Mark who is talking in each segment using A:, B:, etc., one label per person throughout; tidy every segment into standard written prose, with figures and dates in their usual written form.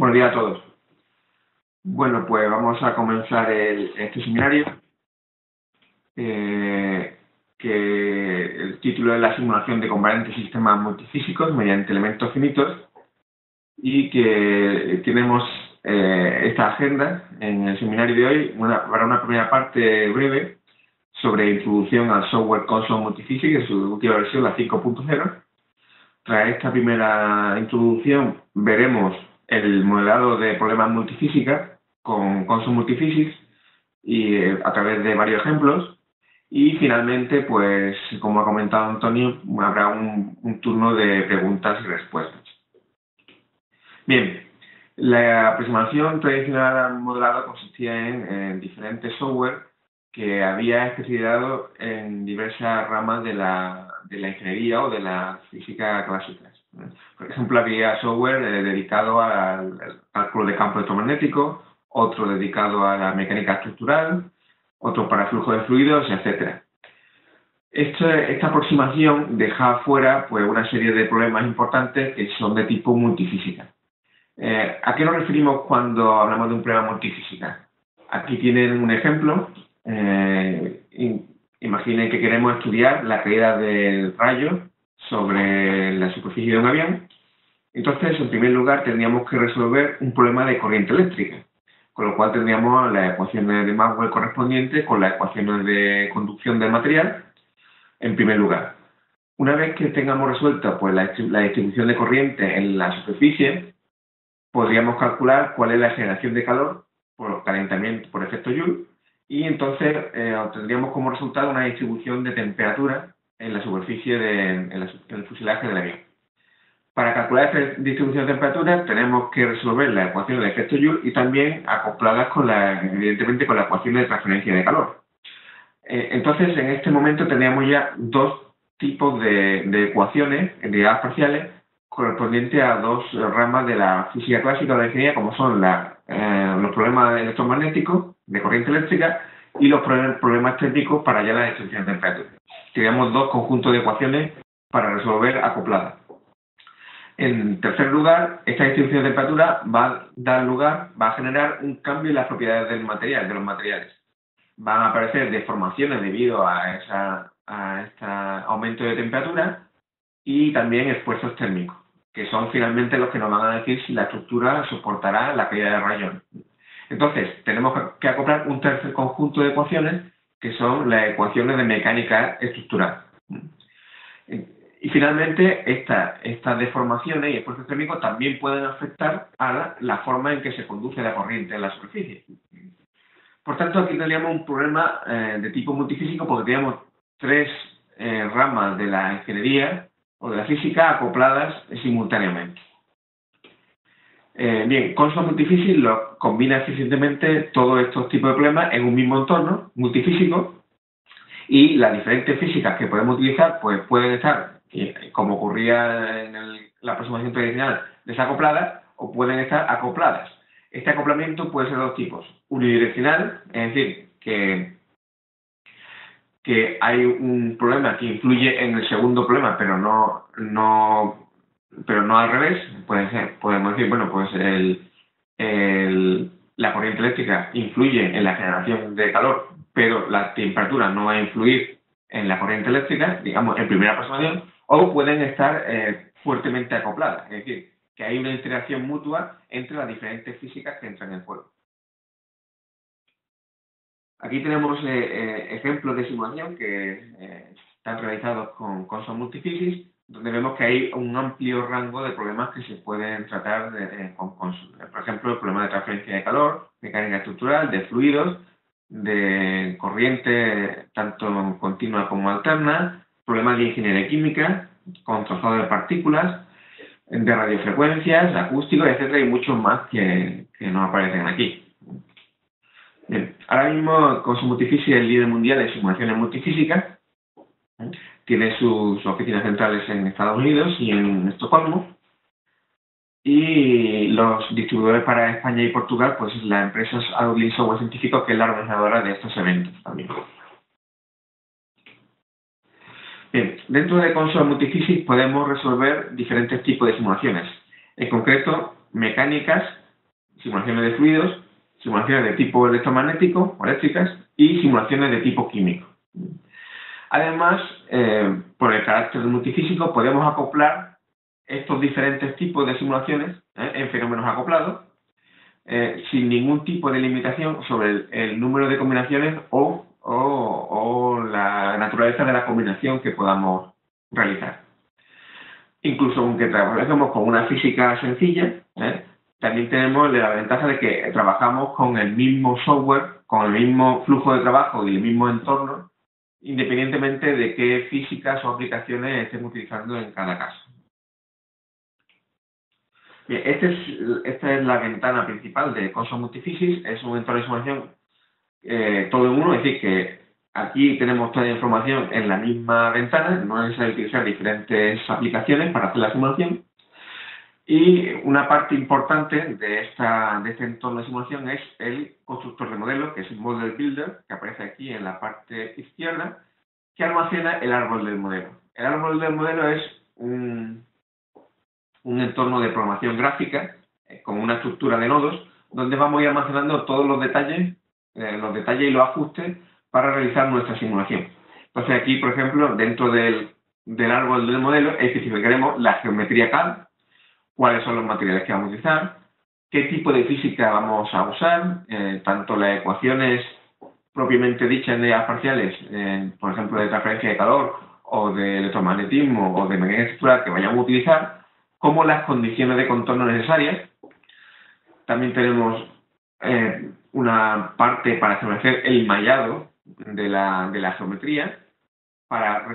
A: Buenos días a todos. Bueno, pues vamos a comenzar este seminario, que el título es la simulación de componentes y sistemas multifísicos mediante elementos finitos, y que tenemos esta agenda en el seminario de hoy para una primera parte breve sobre introducción al software Console Multiphysics en su última versión, la 5.0. Tras esta primera introducción veremos el modelado de problemas multifísicas con Console Multiphysics y a través de varios ejemplos, y finalmente, pues como ha comentado Antonio, habrá un turno de preguntas y respuestas. Bien, la aproximación tradicional al modelado consistía en diferentes software que había especializado en diversas ramas de la ingeniería o de la física clásicas. Por ejemplo, había software dedicado al cálculo de campo electromagnético, otro dedicado a la mecánica estructural, otro para flujo de fluidos, etc. Esta aproximación deja fuera pues, una serie de problemas importantes que son de tipo multifísica. ¿A qué nos referimos cuando hablamos de un problema multifísica? Aquí tienen un ejemplo. Imaginen que queremos estudiar la caída del rayo sobre la superficie de un avión. Entonces, en primer lugar, tendríamos que resolver un problema de corriente eléctrica, con lo cual tendríamos las ecuaciones de Maxwell correspondientes con las ecuaciones de conducción del material, en primer lugar. Una vez que tengamos resuelta pues, la distribución de corriente en la superficie, podríamos calcular cuál es la generación de calor por calentamiento por efecto Joule, y entonces obtendríamos como resultado una distribución de temperatura en la superficie en el fuselaje del avión. Para calcular esta distribución de temperatura tenemos que resolver la ecuación del efecto Joule y también acoplarlas evidentemente con la ecuación de transferencia de calor. Entonces, en este momento tendríamos ya dos tipos de ecuaciones de derivadas parciales correspondientes a dos ramas de la física clásica o de la ingeniería, como son los problemas electromagnéticos de corriente eléctrica y los problemas técnicos para hallar la distribución de temperatura. Tenemos dos conjuntos de ecuaciones para resolver acopladas. En tercer lugar, esta distribución de temperatura va a generar un cambio en las propiedades de los materiales. Van a aparecer deformaciones debido a este aumento de temperatura y también esfuerzos térmicos, que son finalmente los que nos van a decir si la estructura soportará la caída de rayos. Entonces, tenemos que acoplar un tercer conjunto de ecuaciones, que son las ecuaciones de mecánica estructural. Y finalmente, estas deformaciones y esfuerzos térmicos también pueden afectar a la forma en que se conduce la corriente en la superficie. Por tanto, aquí tendríamos un problema de tipo multifísico porque tenemos tres ramas de la ingeniería o de la física acopladas simultáneamente. Bien, Console Multiphysics combina eficientemente todos estos tipos de problemas en un mismo entorno multifísico, y las diferentes físicas que podemos utilizar pues pueden estar, como ocurría en la aproximación tradicional, desacopladas o pueden estar acopladas. Este acoplamiento puede ser de dos tipos: unidireccional, es decir, que hay un problema que influye en el segundo problema, pero no al revés. Podemos decir, bueno, pues la corriente eléctrica influye en la generación de calor, pero la temperatura no va a influir en la corriente eléctrica, digamos, en primera aproximación, o pueden estar fuertemente acopladas, es decir, que hay una interacción mutua entre las diferentes físicas que entran en juego. Aquí tenemos ejemplos de simulación que están realizados con Console Multiphysics, donde vemos que hay un amplio rango de problemas que se pueden tratar con Console. Por ejemplo, el problema de transferencia de calor, mecánica estructural, de fluidos, de corriente tanto continua como alterna, problemas de ingeniería química, con trazado de partículas, de radiofrecuencias, acústicos, etcétera, y muchos más que no aparecen aquí. Bien, ahora mismo Console Multiphysics es el líder mundial de simulaciones multifísicas. Tiene sus oficinas centrales en Estados Unidos y en Estocolmo. Y los distribuidores para España y Portugal, pues la empresa Audlin Software Científico, que es la organizadora de estos eventos también. Bien, dentro de Console Multiphysics podemos resolver diferentes tipos de simulaciones. En concreto, mecánicas simulaciones de fluidos, simulaciones de tipo electromagnético o eléctricas y simulaciones de tipo químico. Además, por el carácter multifísico, podemos acoplar estos diferentes tipos de simulaciones en fenómenos acoplados sin ningún tipo de limitación sobre el número de combinaciones o la naturaleza de la combinación que podamos realizar. Incluso aunque trabajemos con una física sencilla, también tenemos la ventaja de que trabajamos con el mismo software, con el mismo flujo de trabajo y el mismo entorno, independientemente de qué físicas o aplicaciones estemos utilizando en cada caso. Bien, esta es la ventana principal de Consol Multiphysics. Es un entorno de simulación todo en uno, es decir, que aquí tenemos toda la información en la misma ventana, no es necesario utilizar diferentes aplicaciones para hacer la simulación. Y una parte importante de este entorno de simulación es el constructor de modelos, que es el Model Builder, que aparece aquí en la parte izquierda, que almacena el árbol del modelo. El árbol del modelo es un entorno de programación gráfica con una estructura de nodos, donde vamos a ir almacenando todos los detalles y los ajustes para realizar nuestra simulación. Entonces aquí, por ejemplo, dentro del árbol del modelo especificaremos la geometría CAD, cuáles son los materiales que vamos a utilizar, qué tipo de física vamos a usar, tanto las ecuaciones propiamente dichas en ideas parciales, por ejemplo, de transferencia de calor o de electromagnetismo o de mecánica estructural que vayamos a utilizar, como las condiciones de contorno necesarias. También tenemos una parte para establecer el mallado de la geometría, para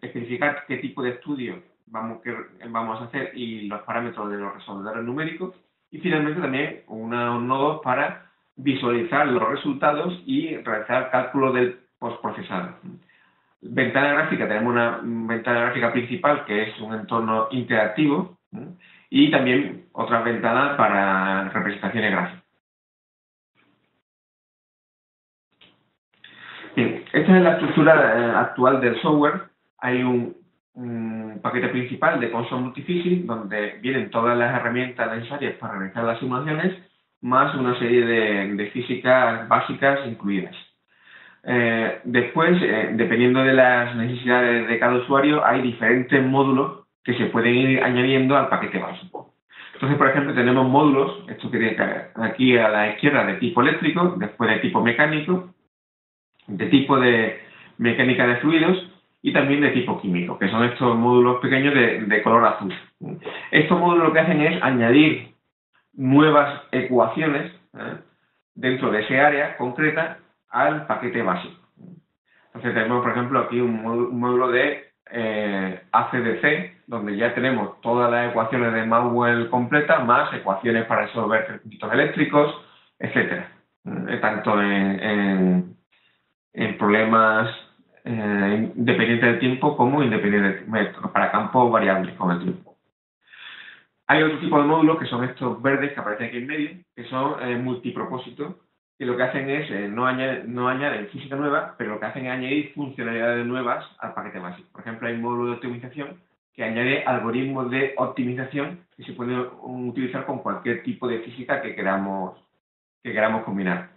A: especificar qué tipo de estudio vamos a hacer y los parámetros de los resolvedores numéricos. Y finalmente también unos nodos para visualizar los resultados y realizar cálculos del postprocesado. Ventana gráfica, tenemos una ventana gráfica principal que es un entorno interactivo y también otras ventanas para representaciones gráficas. Bien, esta es la estructura actual del software. Hay un paquete principal de Consol Multiphysics donde vienen todas las herramientas necesarias para realizar las simulaciones, más una serie de físicas básicas incluidas. Después, dependiendo de las necesidades de cada usuario, hay diferentes módulos que se pueden ir añadiendo al paquete básico. Entonces, por ejemplo, tenemos módulos, esto que tiene aquí a la izquierda, de tipo eléctrico, después de tipo mecánico, de tipo de mecánica de fluidos y también de tipo químico, que son estos módulos pequeños de color azul. Estos módulos lo que hacen es añadir nuevas ecuaciones dentro de ese área concreta al paquete básico. Entonces tenemos, por ejemplo, aquí un módulo de ACDC, donde ya tenemos todas las ecuaciones de Maxwell completas, más ecuaciones para resolver circuitos eléctricos, etcétera. Tanto en problemas independientes del tiempo como independientes para campos variables con el tiempo. Hay otro tipo de módulos que son estos verdes que aparecen aquí en medio, que son multipropósitos, que lo que hacen es no añaden física nueva, pero lo que hacen es añadir funcionalidades nuevas al paquete básico. Por ejemplo, hay un módulo de optimización que añade algoritmos de optimización que se pueden utilizar con cualquier tipo de física que queramos combinar.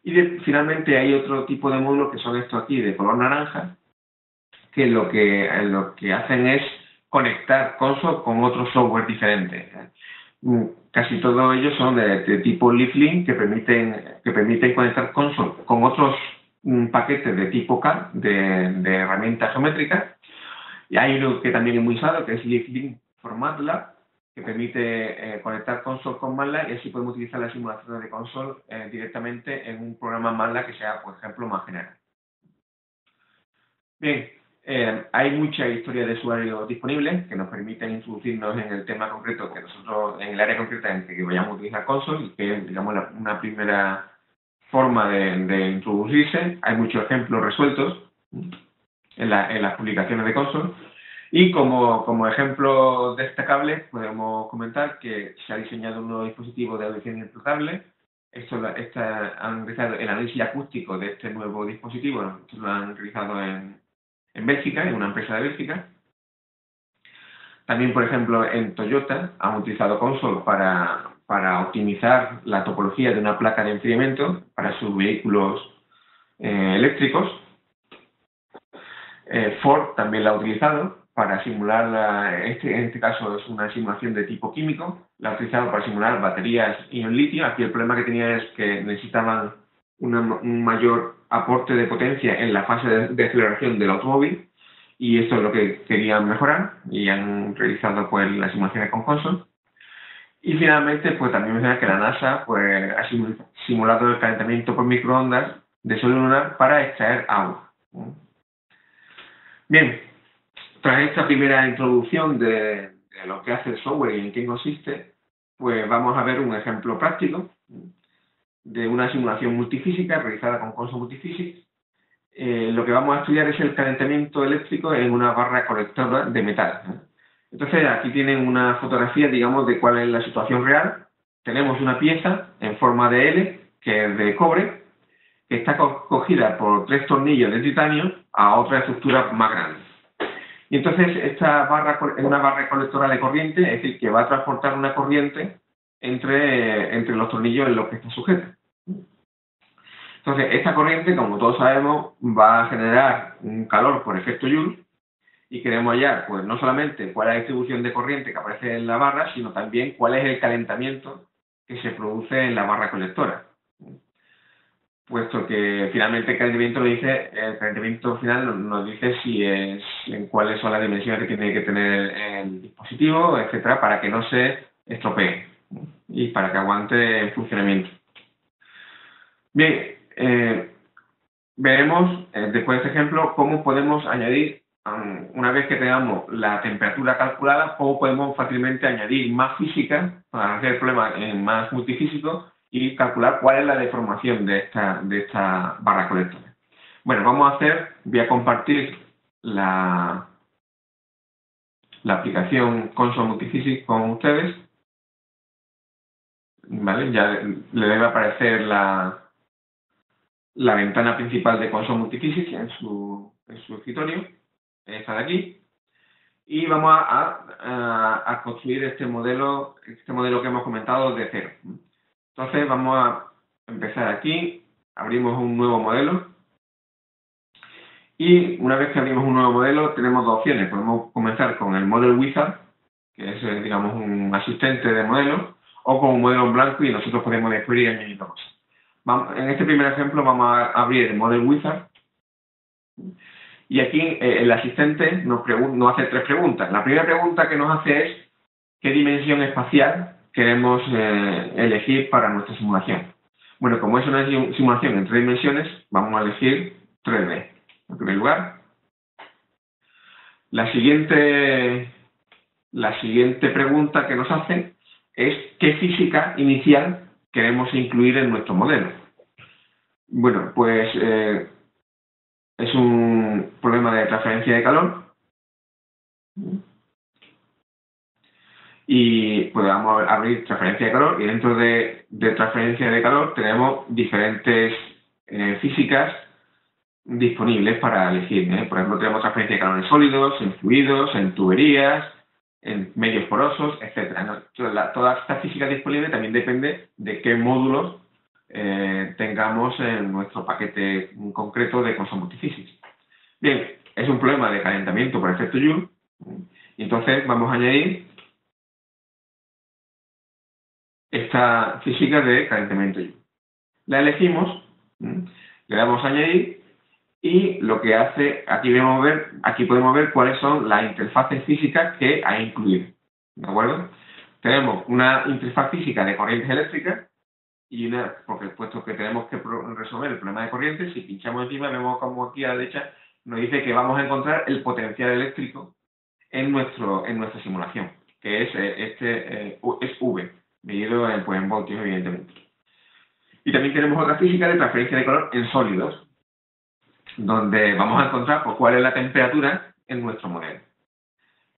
A: Y finalmente hay otro tipo de módulos que son estos aquí de color naranja, que lo que hacen es conectar Consol con otros software diferentes. Casi todos ellos son de tipo Leaflink que permiten conectar Consol con otros paquetes de tipo CAD, de herramientas geométricas. Y hay uno que también es muy usado, que es Leaflink for MATLAB, que permite conectar Consol con MATLAB y así podemos utilizar las simulaciones de Consol directamente en un programa MATLAB que sea, por ejemplo, más general. Bien, hay muchas historias de usuarios disponibles que nos permiten introducirnos en el tema concreto que nosotros, en el área concreta en que vayamos a utilizar Consol, y que es, digamos, una primera forma de introducirse. Hay muchos ejemplos resueltos en las publicaciones de Consol. Y como ejemplo destacable, podemos comentar que se ha diseñado un nuevo dispositivo de audición implantable. Han realizado el análisis acústico de este nuevo dispositivo, lo han realizado en Bélgica, en una empresa de Bélgica. También, por ejemplo, en Toyota han utilizado Consol para para optimizar la topología de una placa de enfriamiento para sus vehículos eléctricos. Ford también la ha utilizado para simular, en este caso es una simulación de tipo químico, la ha utilizado para simular baterías ion litio. Aquí el problema que tenía es que necesitaban un mayor aporte de potencia en la fase de aceleración del automóvil, y esto es lo que querían mejorar y han realizado pues las simulaciones con Conson. Y finalmente pues también mencionar que la NASA pues ha simulado el calentamiento por microondas de suelo lunar para extraer agua. Bien, tras esta primera introducción de lo que hace el software y en qué consiste, pues vamos a ver un ejemplo práctico de una simulación multifísica realizada con Conson Multiphysics. Lo que vamos a estudiar es el calentamiento eléctrico en una barra colectora de metal. Entonces aquí tienen una fotografía, digamos, de cuál es la situación real. Tenemos una pieza en forma de L, que es de cobre, que está cogida por 3 tornillos de titanio a otra estructura más grande. Y entonces esta barra es una barra colectora de corriente, es decir, que va a transportar una corriente entre los tornillos en los que está sujeta. Entonces, esta corriente, como todos sabemos, va a generar un calor por efecto Joule, y queremos hallar, pues, no solamente cuál es la distribución de corriente que aparece en la barra, sino también cuál es el calentamiento que se produce en la barra colectora. Puesto que finalmente el calentamiento final nos dice en cuáles son las dimensiones que tiene que tener el dispositivo, etcétera, para que no se estropee y para que aguante el funcionamiento. Bien, veremos después de este ejemplo cómo podemos añadir, una vez que tengamos la temperatura calculada, cómo podemos fácilmente añadir más física para hacer el problema más multifísico y calcular cuál es la deformación de esta barra colectora. Bueno, voy a compartir la aplicación Conson Multiphysics con ustedes. ¿Vale? Ya le debe aparecer la ventana principal de Conson Multiphysics en su escritorio, esta de aquí, y vamos a construir este modelo que hemos comentado de cero. Entonces vamos a empezar aquí, abrimos un nuevo modelo, y una vez que abrimos un nuevo modelo tenemos dos opciones. Podemos comenzar con el Model Wizard, que es, digamos, un asistente de modelo, o con un modelo en blanco y nosotros podemos después ir añadiendo cosas. En este primer ejemplo vamos a abrir el Model Wizard, y aquí el asistente nos hace 3 preguntas. La primera pregunta que nos hace es ¿qué dimensión espacial queremos elegir para nuestra simulación? Bueno, como es una simulación en 3 dimensiones, vamos a elegir 3D. En primer lugar, la siguiente pregunta que nos hace es ¿qué física inicial queremos incluir en nuestro modelo? Bueno, pues es un problema de transferencia de calor, y pues vamos a abrir transferencia de calor, y dentro de transferencia de calor tenemos diferentes físicas disponibles para elegir. Por ejemplo, tenemos transferencia de calor en sólidos, en fluidos, en tuberías, en medios porosos, etcétera. Toda esta física disponible también depende de qué módulos tengamos en nuestro paquete concreto de Conson Multiphysics. Bien, es un problema de calentamiento por efecto Joule, y entonces vamos a añadir esta física de calentamiento Joule. La elegimos, le damos a añadir, y lo que hace, aquí podemos ver cuáles son las interfaces físicas que ha incluido. ¿De acuerdo? Tenemos una interfaz física de corrientes eléctricas, y porque puesto que tenemos que resolver el problema de corrientes, si pinchamos encima vemos como aquí a la derecha nos dice que vamos a encontrar el potencial eléctrico en nuestra simulación, que es V, medido en voltios, evidentemente. Y también tenemos otra física de transferencia de calor en sólidos, donde vamos a encontrar cuál es la temperatura en nuestro modelo.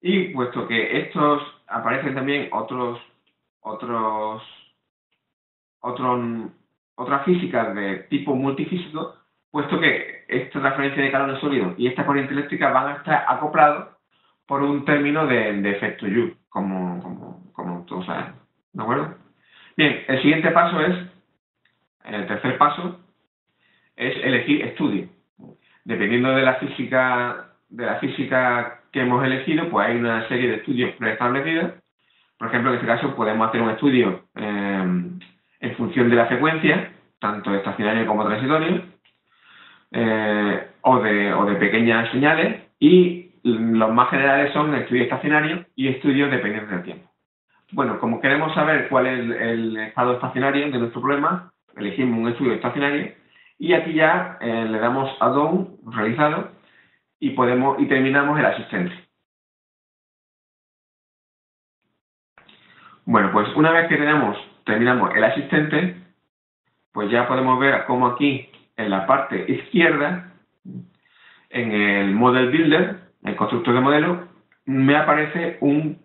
A: Y puesto que aparecen también otras físicas de tipo multifísico, puesto que esta transferencia de calor en sólido y esta corriente eléctrica van a estar acoplados por un término de efecto Joule, como todos saben. ¿De acuerdo? Bien, el siguiente paso el tercer paso, es elegir estudio. Dependiendo de la física que hemos elegido, pues hay una serie de estudios preestablecidos. Por ejemplo, en este caso podemos hacer un estudio en función de la frecuencia, tanto estacionario como transitorio, o de pequeñas señales, y los más generales son estudios estacionarios y estudios dependientes del tiempo. Bueno, como queremos saber cuál es el estado estacionario de nuestro problema, elegimos un estudio estacionario y aquí ya le damos a Done, realizado, y terminamos el asistente. Bueno, pues una vez que terminamos el asistente, pues ya podemos ver cómo aquí en la parte izquierda, en el Model Builder, el constructor de modelo, me aparece un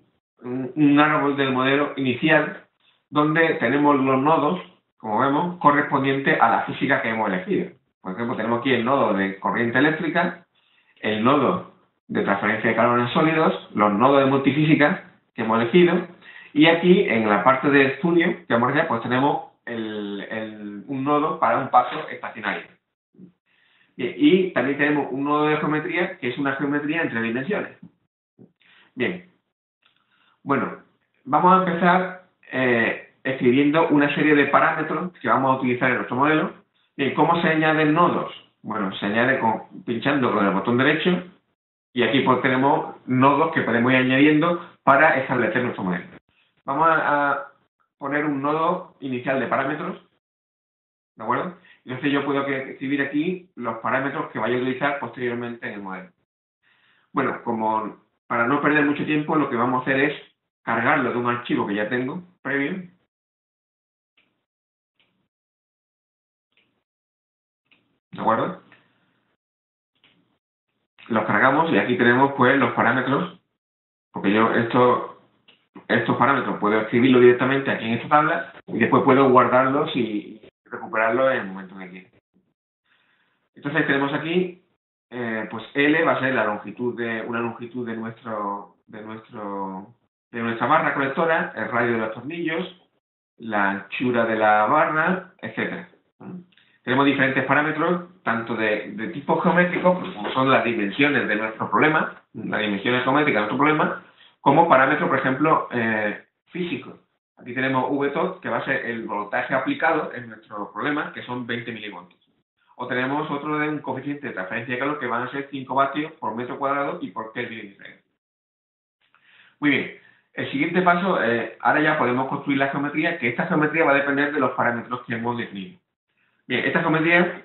A: árbol del modelo inicial donde tenemos los nodos, como vemos, correspondientes a la física que hemos elegido. Por ejemplo, tenemos aquí el nodo de corriente eléctrica, el nodo de transferencia de calor en sólidos, los nodos de multifísica que hemos elegido, y aquí en la parte de estudio que vamos a hacer, pues tenemos un nodo para un paso estacionario. Bien, y también tenemos un nodo de geometría que es una geometría en 3 dimensiones. Bien, bueno, vamos a empezar escribiendo una serie de parámetros que vamos a utilizar en nuestro modelo. Bien, ¿cómo se añaden nodos? Bueno, se añade pinchando con el botón derecho, y aquí pues tenemos nodos que podemos ir añadiendo para establecer nuestro modelo. Vamos a poner un nodo inicial de parámetros, ¿de acuerdo? Entonces yo puedo escribir aquí los parámetros que vaya a utilizar posteriormente en el modelo. Bueno, para no perder mucho tiempo, lo que vamos a hacer es cargarlo de un archivo que ya tengo previo. ¿De acuerdo? Los cargamos y aquí tenemos pues los parámetros, porque yo estos parámetros puedo escribirlo directamente aquí en esta tabla y después puedo guardarlos y recuperarlos en el momento que quiera. Entonces tenemos aquí, pues L va a ser una longitud de nuestra barra colectora, el radio de los tornillos, la anchura de la barra, etc. Tenemos diferentes parámetros, tanto de tipo geométrico, pues como son las dimensiones de nuestro problema, las dimensiones geométricas de nuestro problema, como parámetros, por ejemplo, físicos. Aquí tenemos VTOT, que va a ser el voltaje aplicado en nuestro problema, que son 20 milivoltios. O tenemos otro de un coeficiente de transferencia de calor que van a ser 5 vatios por metro cuadrado y por Kelvin diferente. Muy bien. El siguiente paso, ahora ya podemos construir la geometría, que esta geometría va a depender de los parámetros que hemos definido. Bien, esta geometría,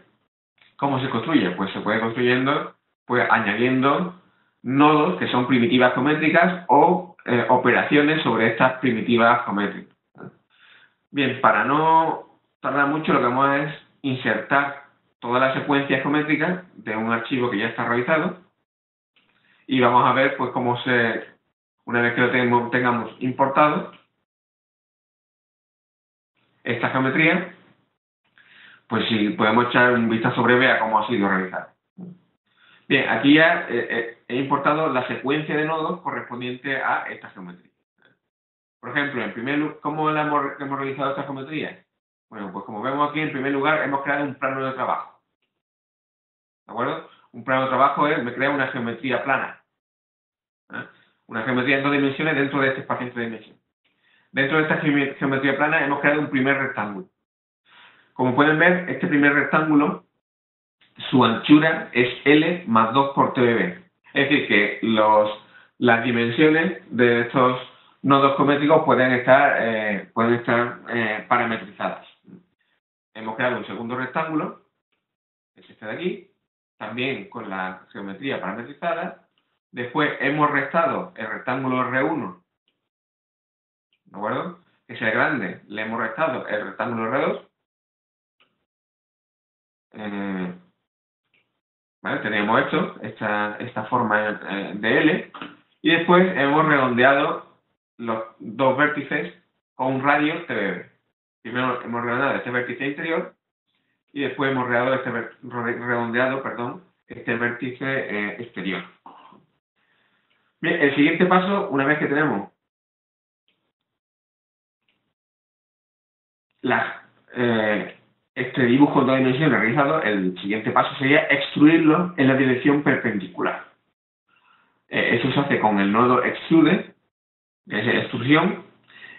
A: ¿cómo se construye? Pues se puede construyendo, pues añadiendo nodos que son primitivas geométricas o operaciones sobre estas primitivas geométricas. Bien, para no tardar mucho, lo que vamos a es insertar toda la secuencia geométrica de un archivo que ya está realizado y vamos a ver pues una vez que lo tengamos importado, esta geometría, pues si podemos echar un vistazo breve a cómo ha sido realizado. Bien, aquí ya he importado la secuencia de nodos correspondiente a esta geometría. Por ejemplo, ¿cómo hemos realizado esta geometría? Bueno, pues como vemos aquí, en primer lugar, hemos creado un plano de trabajo. ¿De acuerdo? Un plano de trabajo me crea una geometría plana. Una geometría en 2 dimensiones dentro de este espacio en 3 dimensiones. Dentro de esta geometría plana hemos creado un primer rectángulo. Como pueden ver, este primer rectángulo, su anchura es L más 2 por TBB. Es decir, que las dimensiones de estos nodos geométricos pueden estar parametrizadas. Hemos creado un segundo rectángulo, que es este de aquí, también con la geometría parametrizada. Después hemos restado el rectángulo R1, ¿de acuerdo? Que es el grande, le hemos restado el rectángulo R2. ¿Vale? Teníamos esta forma de L, y después hemos redondeado los dos vértices con un radio TBB. Primero hemos redondeado este vértice interior y después hemos redondeado este vértice exterior. Bien, el siguiente paso, una vez que tenemos este dibujo en 2 dimensiones realizado, el siguiente paso sería extruirlo en la dirección perpendicular. Eso se hace con el nodo extrude, que es extrusión,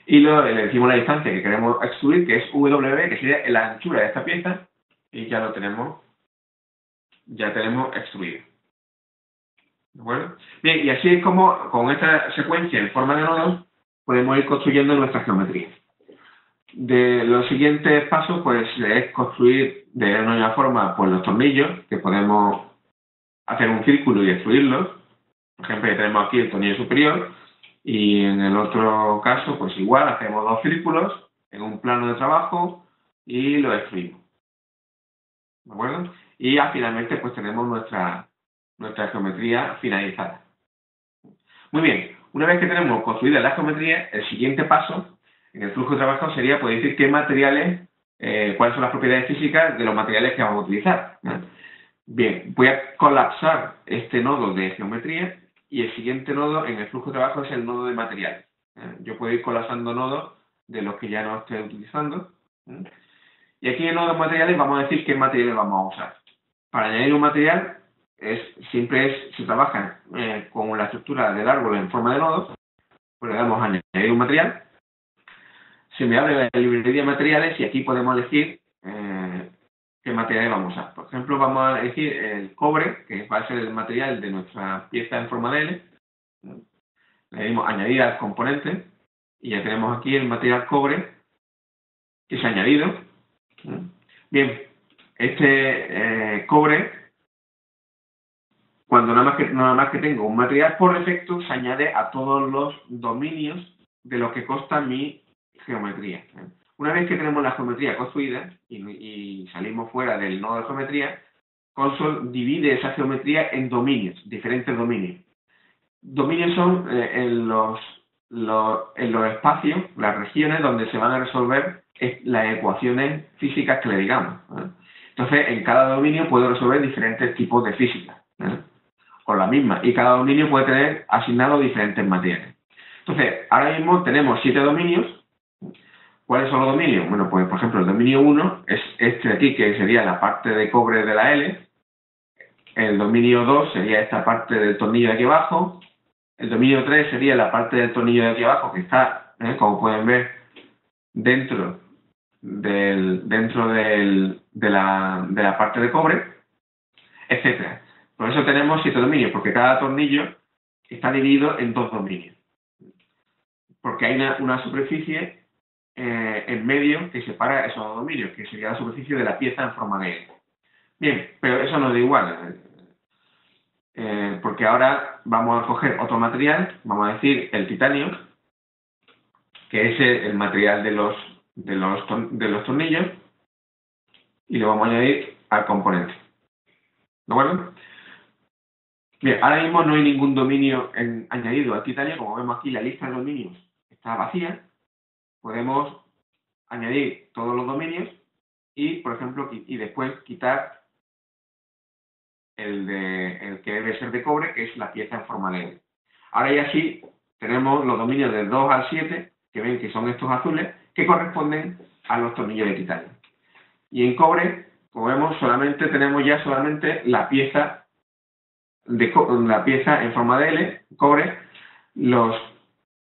A: y le decimos la distancia que queremos extruir, que es W, que sería la anchura de esta pieza, y ya tenemos extruido. ¿De acuerdo? Bien, y así es como con esta secuencia en forma de nodos podemos ir construyendo nuestra geometría. De los siguientes pasos, pues, es construir de una forma, pues, los tornillos, que podemos hacer un círculo y extruirlos. Por ejemplo, ya tenemos aquí el tornillo superior, y en el otro caso, pues igual, hacemos 2 círculos en un plano de trabajo y lo extruimos. ¿De acuerdo? Y ya finalmente, pues, tenemos nuestra geometría finalizada. Muy bien, una vez que tenemos construida la geometría, el siguiente paso en el flujo de trabajo sería poder decir qué materiales, cuáles son las propiedades físicas de los materiales que vamos a utilizar. Bien, voy a colapsar este nodo de geometría y el siguiente nodo en el flujo de trabajo es el nodo de materiales. Yo puedo ir colapsando nodos de los que ya no estoy utilizando. Y aquí en el nodo de materiales vamos a decir qué materiales vamos a usar. Para añadir un material, se trabaja con la estructura del árbol en forma de nodos, pues le damos a añadir un material, se me abre la librería de materiales y aquí podemos elegir qué materiales vamos a usar. Por ejemplo, vamos a elegir el cobre, que va a ser el material de nuestra pieza en forma de L. Le dimos añadir al componente y ya tenemos aquí el material cobre que se ha añadido. Bien, este cobre, cuando nada más que tengo un material, por defecto se añade a todos los dominios de lo que consta mi geometría. Una vez que tenemos la geometría construida y salimos fuera del nodo de geometría, Console divide esa geometría en dominios, diferentes dominios. Dominios son en los espacios, las regiones donde se van a resolver las ecuaciones físicas que le digamos. Entonces, en cada dominio puedo resolver diferentes tipos de física, o la misma, y cada dominio puede tener asignado diferentes materiales. Entonces, ahora mismo tenemos 7 dominios. ¿Cuáles son los dominios? Bueno, pues por ejemplo, el dominio 1 es este de aquí, que sería la parte de cobre de la L. El dominio 2 sería esta parte del tornillo de aquí abajo. El dominio 3 sería la parte del tornillo de aquí abajo, que está, como pueden ver, dentro de la parte de cobre, etcétera. Por eso tenemos 7 dominios, porque cada tornillo está dividido en 2 dominios. Porque hay una superficie en medio que separa esos 2 dominios, que sería la superficie de la pieza en forma de L. Bien, pero eso nos da igual, porque ahora vamos a coger otro material, vamos a decir el titanio, que es el material de los tornillos, y lo vamos a añadir al componente. ¿De acuerdo? Bien, ahora mismo no hay ningún dominio añadido al titanio. Como vemos aquí, la lista de dominios está vacía. Podemos añadir todos los dominios y, por ejemplo, después quitar el que debe ser de cobre, que es la pieza en forma de L. Ahora ya sí tenemos los dominios del 2 al 7, que ven que son estos azules, que corresponden a los tornillos de titanio. Y en cobre, como vemos, tenemos ya solamente la pieza en forma de L, cobre.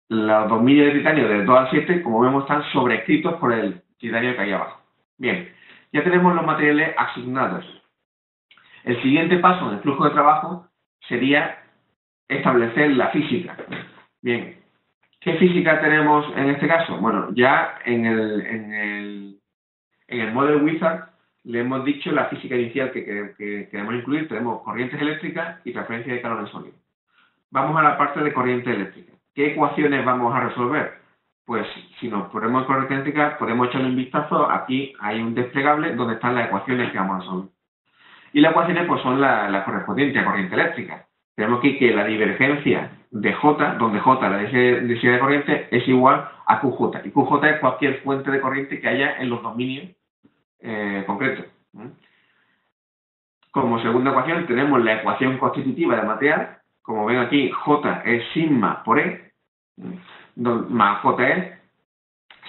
A: Los dominios de titanio del 2 al 7, como vemos, están sobrescritos por el titanio que hay abajo. Bien, ya tenemos los materiales asignados. El siguiente paso en el flujo de trabajo sería establecer la física. Bien, ¿qué física tenemos en este caso? Bueno, ya en el Model Wizard le hemos dicho la física inicial que queremos incluir. Tenemos corrientes eléctricas y transferencia de calor en sólido. Vamos a la parte de corriente eléctrica. ¿Qué ecuaciones vamos a resolver? Pues si nos ponemos en corriente eléctrica, podemos echarle un vistazo. Aquí hay un desplegable donde están las ecuaciones que vamos a resolver. Y las ecuaciones pues son las correspondientes a corriente eléctrica. Tenemos aquí que la divergencia de J, donde J, la densidad de corriente, es igual a QJ. Y QJ es cualquier fuente de corriente que haya en los dominios concretos. Como segunda ecuación tenemos la ecuación constitutiva del material. Como ven aquí, J es sigma por E, más J es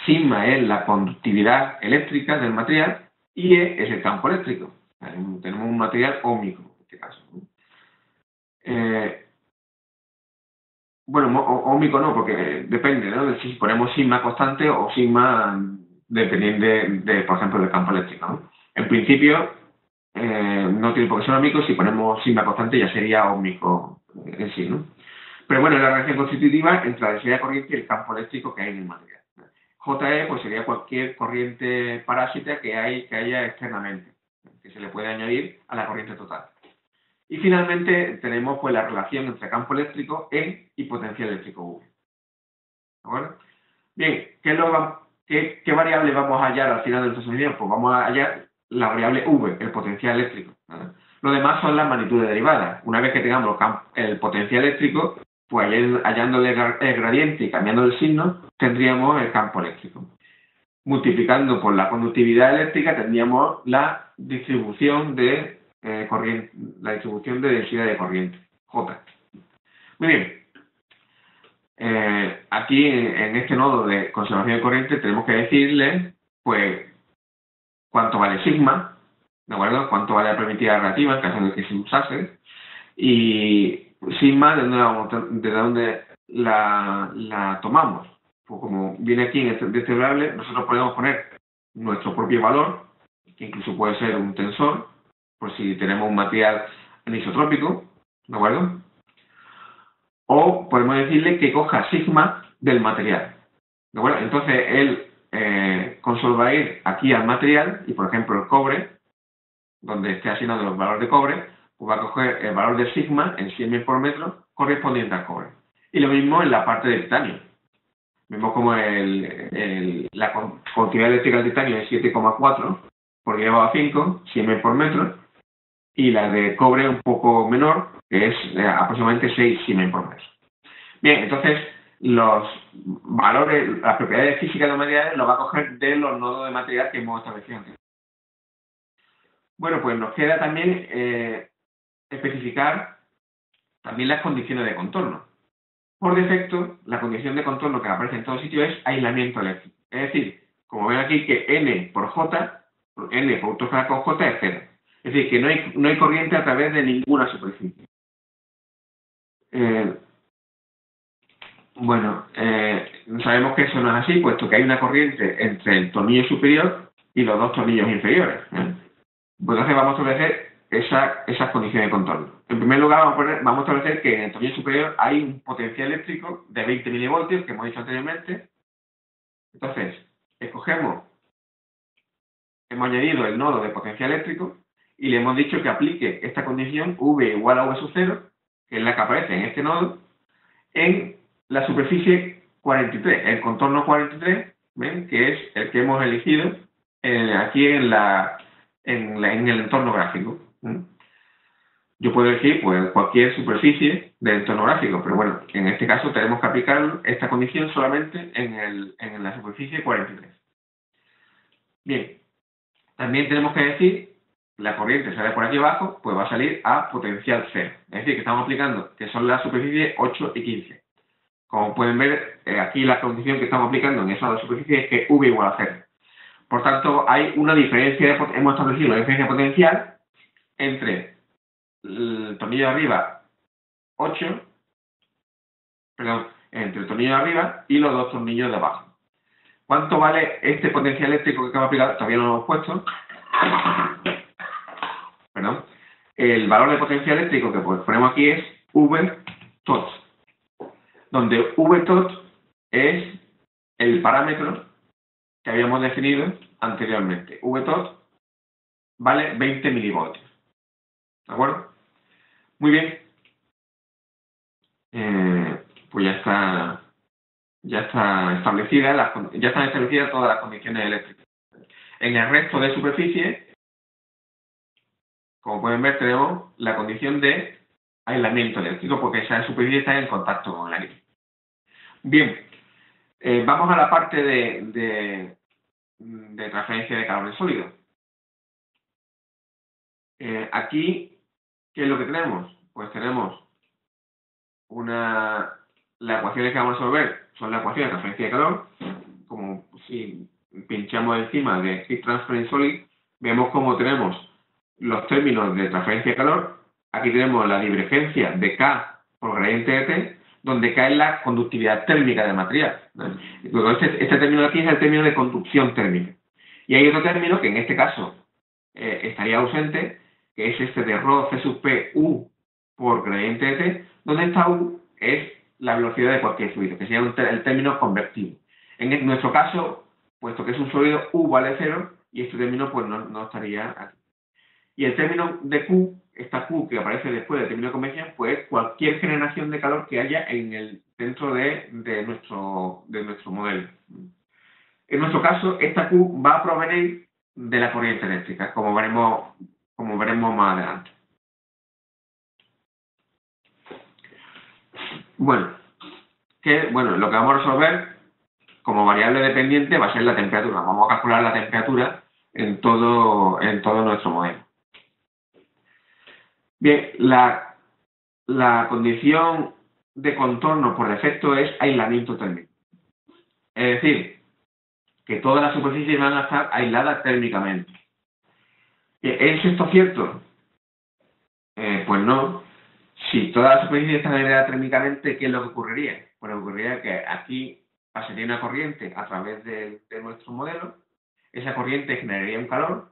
A: sigma es la conductividad eléctrica del material y E es el campo eléctrico. Tenemos un material óhmico en este caso. Bueno, óhmico no, porque depende, ¿no? De si ponemos sigma constante o sigma dependiente de, por ejemplo, del campo eléctrico, ¿no? En principio, no tiene por qué ser óhmico. Si ponemos sigma constante ya sería óhmico en sí, ¿no? Pero bueno, es la relación constitutiva entre la densidad de corriente y el campo eléctrico que hay en el material. JE pues sería cualquier corriente parásita que haya externamente, que se le puede añadir a la corriente total. Y finalmente tenemos pues la relación entre campo eléctrico E y potencial eléctrico V. ¿De acuerdo? Bien, ¿qué variable vamos a hallar al final de nuestra solución? Pues vamos a hallar la variable V, el potencial eléctrico, ¿vale? Lo demás son las magnitudes derivadas. Una vez que tengamos el potencial eléctrico, pues hallando el gradiente y cambiando el signo, tendríamos el campo eléctrico. Multiplicando por la conductividad eléctrica tendríamos la distribución de corriente, la distribución de densidad de corriente, J. Muy bien. Aquí en este nodo de conservación de corriente tenemos que decirle pues cuánto vale sigma, ¿de acuerdo? Cuánto vale la permitida relativa en caso de que se usase, y sigma de dónde la tomamos. Pues como viene aquí en este variable, nosotros podemos poner nuestro propio valor, que incluso puede ser un tensor, por si tenemos un material anisotrópico, ¿de acuerdo? O podemos decirle que coja sigma del material, ¿de acuerdo? Entonces él console va a ir aquí al material y, por ejemplo, el cobre, donde esté asignado los valores de cobre, pues va a coger el valor de sigma en 100.000 por metro correspondiente al cobre. Y lo mismo en la parte de titanio. Vemos como la conductividad eléctrica del titanio es 7,4 por 10 a 5, 100.000 por metro, y la de cobre un poco menor, que es aproximadamente 6 Siemens por metro. Bien, entonces los valores, las propiedades físicas de los materiales los va a coger de los nodos de material que hemos establecido antes. Bueno, pues nos queda también especificar también las condiciones de contorno. Por defecto, la condición de contorno que aparece en todo sitio es aislamiento eléctrico. Es decir, como ven aquí que N por J, N por autoescalar con J es 0. Es decir, que no hay corriente a través de ninguna superficie. Sabemos que eso no es así, puesto que hay una corriente entre el tornillo superior y los dos tornillos inferiores. Pues entonces vamos a establecer esas condiciones de contorno. En primer lugar, vamos a establecer que en el tornillo superior hay un potencial eléctrico de 20 milivoltios, que hemos dicho anteriormente. Entonces, hemos añadido el nodo de potencial eléctrico y le hemos dicho que aplique esta condición V igual a V sub 0, que es la que aparece en este nodo, en la superficie 43, el contorno 43, ¿ven? Que es el que hemos elegido aquí en el entorno gráfico. Yo puedo elegir pues, cualquier superficie del entorno gráfico, pero bueno, en este caso tenemos que aplicar esta condición solamente en la superficie 43. Bien, también tenemos que decir la corriente sale por aquí abajo, pues va a salir a potencial 0. Es decir, que estamos aplicando, que son las superficies 8 y 15. Como pueden ver, aquí la condición que estamos aplicando en esa superficie es que V igual a 0. Por tanto, hay una diferencia, hemos establecido una diferencia potencial entre el tornillo de arriba 8, entre el tornillo de arriba y los dos tornillos de abajo. ¿Cuánto vale este potencial eléctrico que acabo de aplicar? Todavía no lo hemos puesto. El valor de potencial eléctrico que ponemos aquí es V tot, donde V tot es el parámetro que habíamos definido anteriormente. V tot vale 20 milivoltios. ¿De acuerdo? Muy bien. Pues ya están establecidas todas las condiciones eléctricas. En el resto de superficie, como pueden ver, tenemos la condición de aislamiento eléctrico, porque esa superficie está en contacto con el aire. Bien, vamos a la parte de transferencia de calor en sólido. Aquí, ¿qué es lo que tenemos? Pues tenemos las ecuaciones que vamos a resolver son la ecuación de transferencia de calor, como si pinchamos encima de Heat Transfer in Solid, vemos cómo tenemos los términos de transferencia de calor. Aquí tenemos la divergencia de K por gradiente de T, donde K es la conductividad térmica del material. Luego este término de aquí es el término de conducción térmica. Y hay otro término que en este caso estaría ausente, que es este de ρ C sub P U por gradiente de T, donde esta U es la velocidad de cualquier fluido, que sería el término convertido. En nuestro caso, puesto que es un sólido, U vale 0 y este término pues no estaría aquí. Y el término de Q, esta Q que aparece después del término de convección, pues cualquier generación de calor que haya dentro de nuestro modelo. En nuestro caso, esta Q va a provenir de la corriente eléctrica, como veremos más adelante. Bueno, lo que vamos a resolver como variable dependiente va a ser la temperatura. Vamos a calcular la temperatura en todo nuestro modelo. Bien, la condición de contorno por defecto es aislamiento térmico. Es decir, que todas las superficies van a estar aisladas térmicamente. ¿Es esto cierto? Pues no. Si todas las superficies están aisladas térmicamente, ¿qué es lo que ocurriría? Pues ocurriría que aquí pasaría una corriente a través de nuestro modelo, esa corriente generaría un calor,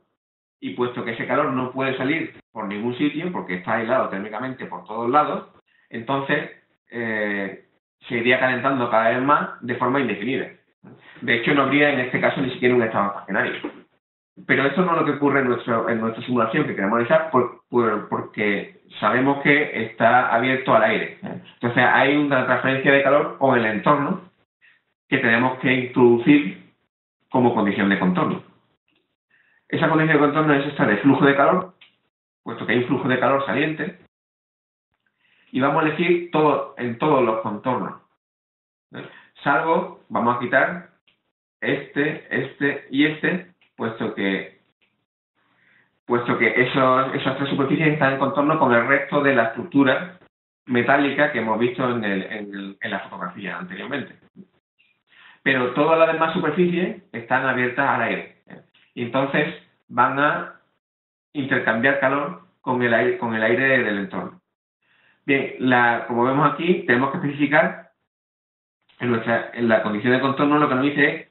A: y puesto que ese calor no puede salir por ningún sitio, porque está aislado térmicamente por todos lados, entonces se iría calentando cada vez más de forma indefinida. De hecho, no habría en este caso ni siquiera un estado estacionario. Pero esto no es lo que ocurre en nuestra simulación que queremos realizar porque sabemos que está abierto al aire. Entonces hay una transferencia de calor con el entorno que tenemos que introducir como condición de contorno. Esa condición de contorno es esta de flujo de calor, puesto que hay un flujo de calor saliente, y vamos a elegir en todos los contornos. Salvo, vamos a quitar este y este, puesto que esas tres superficies están en contorno con el resto de la estructura metálica que hemos visto en la fotografía anteriormente. Pero todas las demás superficies están abiertas al aire. Y entonces van a intercambiar calor con el aire del entorno. Bien, como vemos aquí, tenemos que especificar en la condición de contorno, lo que nos dice es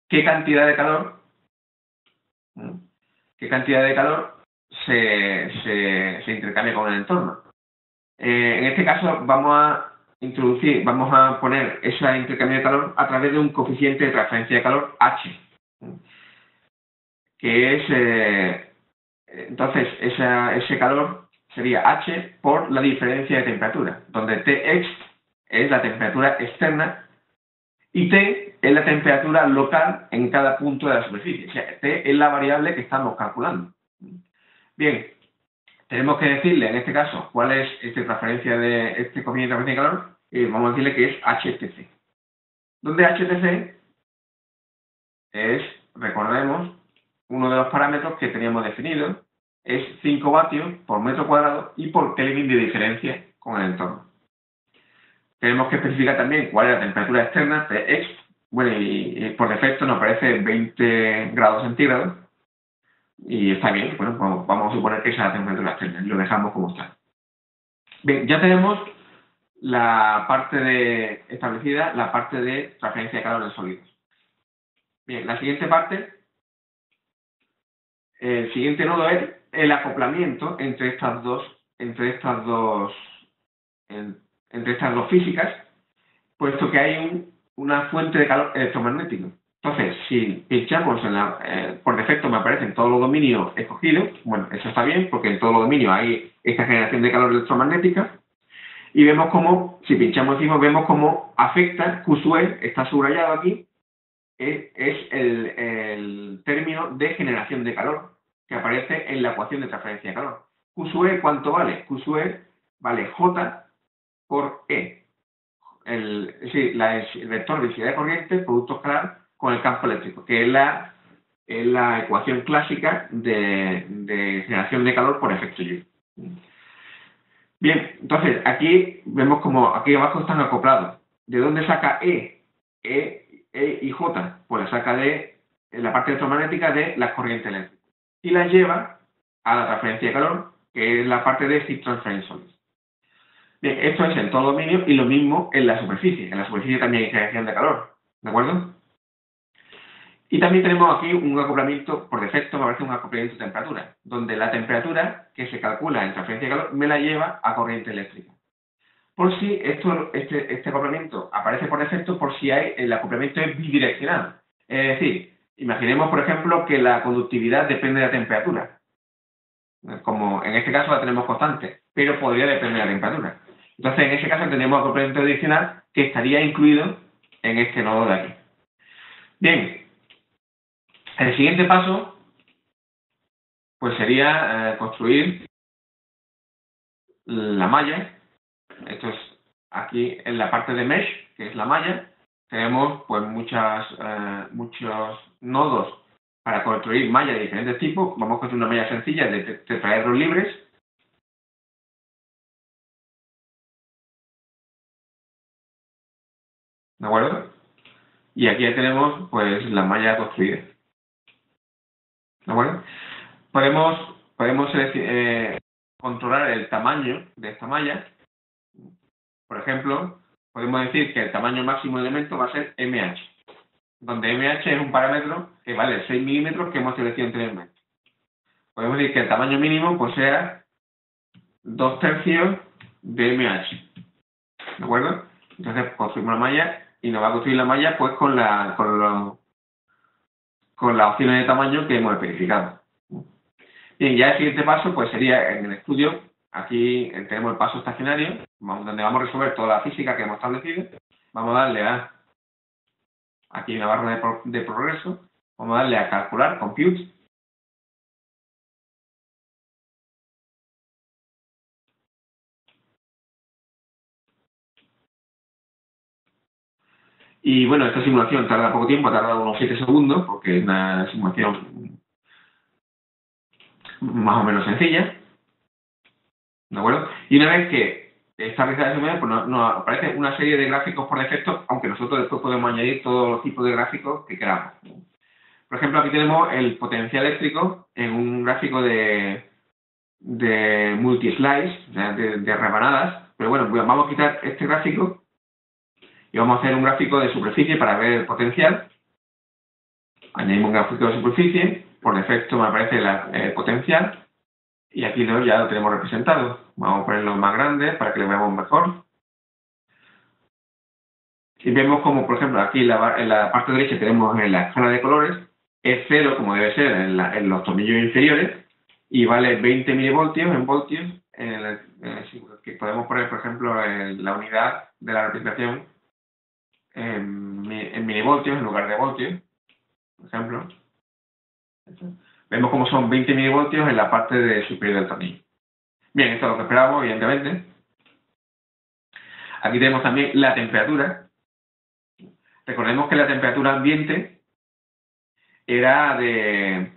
A: qué cantidad de calor se intercambia con el entorno. En este caso vamos a poner ese intercambio de calor a través de un coeficiente de transferencia de calor H, que es entonces ese calor sería H por la diferencia de temperatura, donde Tx es la temperatura externa y T es la temperatura local en cada punto de la superficie. O sea, T es la variable que estamos calculando. Bien, tenemos que decirle en este caso cuál es esta transferencia de coeficiente de transferencia de calor, y vamos a decirle que es HTC. Donde HTC es, recordemos, uno de los parámetros que teníamos definido, es 5 vatios por metro cuadrado y por Kelvin de diferencia con el entorno. Tenemos que especificar también cuál es la temperatura externa, Tx, y por defecto nos aparece 20 grados centígrados, y está bien, pues vamos a suponer que esa es la temperatura externa, y lo dejamos como está. Bien, ya tenemos la parte establecida, la parte de transferencia de calor en sólidos. Bien, la siguiente parte, el siguiente nodo es el acoplamiento entre estas dos físicas, puesto que hay una fuente de calor electromagnético. Entonces, si pinchamos por defecto me aparecen todos los dominios escogidos, bueno, eso está bien, porque en todos los dominios hay esta generación de calor electromagnética, y vemos cómo, si pinchamos encima, vemos cómo afecta Q sub E, está subrayado aquí, es el término de generación de calor que aparece en la ecuación de transferencia de calor. Q sub E, ¿cuánto vale? Q sub E vale J por E. El vector de densidad de corriente, producto escalar con el campo eléctrico, que es la ecuación clásica de generación de calor por efecto Joule. Bien, entonces aquí vemos como aquí abajo están acoplados. ¿De dónde saca E? E E y J, pues la saca de la parte electromagnética de las corrientes eléctricas y las lleva a la transferencia de calor, que es la parte de Heat Transfer Insolence. Bien, esto es en todo dominio y lo mismo en la superficie. En la superficie también hay generación de calor, ¿de acuerdo? Y también tenemos aquí un acoplamiento, por defecto me parece un acoplamiento de temperatura, donde la temperatura que se calcula en transferencia de calor me la lleva a corriente eléctrica. Por si este acoplamiento aparece por defecto, por si el acoplamiento es bidireccional. Es decir, imaginemos, por ejemplo, que la conductividad depende de la temperatura. Como en este caso la tenemos constante, pero podría depender de la temperatura. Entonces, en ese caso tenemos acoplamiento adicional que estaría incluido en este nodo de aquí. Bien, el siguiente paso pues sería construir la malla. Esto es aquí en la parte de mesh, que es la malla. Tenemos pues muchos nodos para construir mallas de diferentes tipos. Vamos a construir una malla sencilla de tetraedros libres. ¿De acuerdo? Y aquí ya tenemos pues la malla construida. ¿De acuerdo? Podemos controlar el tamaño de esta malla. Por ejemplo, podemos decir que el tamaño máximo de elemento va a ser MH, donde MH es un parámetro que vale 6 milímetros que hemos seleccionado anteriormente. Podemos decir que el tamaño mínimo pues sea 2/3 de MH. ¿De acuerdo? Entonces construimos la malla y nos va a construir la malla pues con las opciones de tamaño que hemos especificado. Bien, ya el siguiente paso pues sería en el estudio. Aquí tenemos el paso estacionario, donde vamos a resolver toda la física que hemos establecido. Vamos a darle aquí en la barra de progreso, vamos a darle a calcular, compute. Y bueno, esta simulación tarda poco tiempo, tarda unos 7 segundos, porque es una simulación más o menos sencilla. ¿De acuerdo? Y una vez que está realizada esa simulación, pues nos aparece una serie de gráficos por defecto, aunque nosotros después podemos añadir todos los tipos de gráficos que queramos. Por ejemplo, aquí tenemos el potencial eléctrico en un gráfico de multi-slice, de rebanadas. Pero bueno, vamos a quitar este gráfico y vamos a hacer un gráfico de superficie para ver el potencial. Añadimos un gráfico de superficie, por defecto me aparece el potencial y aquí ya lo tenemos representado. Vamos a ponerlo más grande para que lo veamos mejor. Y vemos como, por ejemplo, aquí en la parte derecha tenemos en la escala de colores, es 0 como debe ser en los tornillos inferiores y vale 20 milivoltios en voltios, que podemos poner, por ejemplo, en la unidad de la representación en milivoltios en lugar de voltios, por ejemplo. Vemos como son 20 milivoltios en la parte superior del tornillo. Bien, esto es lo que esperábamos, evidentemente. Aquí tenemos también la temperatura. Recordemos que la temperatura ambiente era de